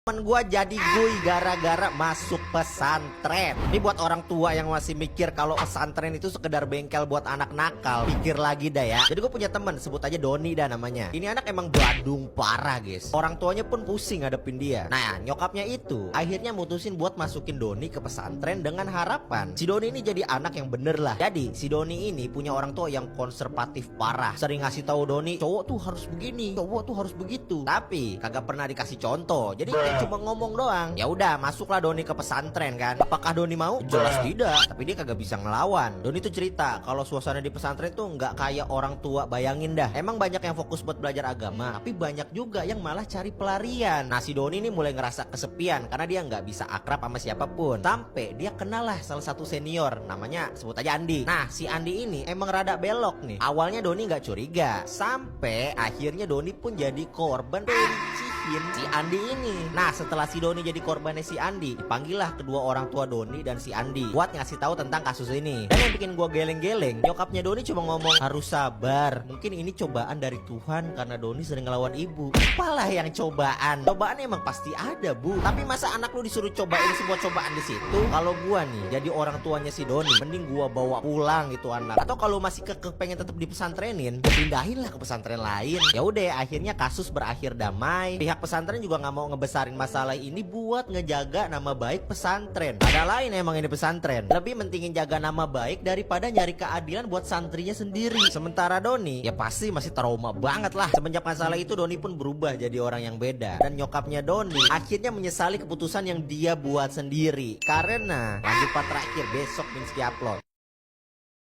Temen gua jadi gui gara-gara masuk pesantren. Ini buat orang tua yang masih mikir kalau pesantren itu sekedar bengkel buat anak nakal, pikir lagi dah ya. Jadi gue punya temen, sebut aja Doni dah namanya. Ini anak emang badung parah guys. Orang tuanya pun pusing ngadepin dia. Nah nyokapnya itu akhirnya mutusin buat masukin Doni ke pesantren dengan harapan si Doni ini jadi anak yang bener lah. Jadi si Doni ini punya orang tua yang konservatif parah. Sering ngasih tahu Doni, cowok tuh harus begini, cowok tuh harus begitu. Tapi kagak pernah dikasih contoh. Jadi cuma ngomong doang. Ya udah, masuklah Doni ke pesantren kan. Apakah Doni mau? Jelas tidak. Tapi dia kagak bisa ngelawan. Doni tuh cerita kalau suasana di pesantren tuh nggak kayak orang tua. Bayangin dah. Emang banyak yang fokus buat belajar agama, tapi banyak juga yang malah cari pelarian. Nah si Doni ini mulai ngerasa kesepian karena dia nggak bisa akrab sama siapapun. Sampai dia kenal lah salah satu senior, namanya sebut aja Andi. Nah si Andi ini emang rada belok nih. Awalnya Doni nggak curiga, sampai akhirnya Doni pun jadi korban si Andi ini. Nah setelah si Doni jadi korbannya si Andi, dipanggillah kedua orang tua Doni dan si Andi buat ngasih tahu tentang kasus ini. Dan yang bikin gua geleng-geleng, nyokapnya Doni cuma ngomong harus sabar, mungkin ini cobaan dari Tuhan karena Doni sering ngelawan ibu. Apalah yang cobaan? Cobaan emang pasti ada bu. Tapi masa anak lu disuruh cobain sebuah cobaan di situ? Kalau gua nih jadi orang tuanya si Doni, mending gua bawa pulang itu anak. Atau kalau masih pengen tetap di pesantrenin, pindahin lah ke pesantren lain. Ya udah, akhirnya kasus berakhir damai. Pihak pesantren juga nggak mau ngebesarin masalah ini buat ngejaga nama baik pesantren. Ada lain emang ini pesantren lebih mentingin jaga nama baik daripada nyari keadilan buat santrinya sendiri. Sementara Doni ya pasti masih trauma banget lah. Semenjak masalah itu Doni pun berubah jadi orang yang beda. Dan nyokapnya Doni akhirnya menyesali keputusan yang dia buat sendiri. Karena lanjut part terakhir besok Minsky upload.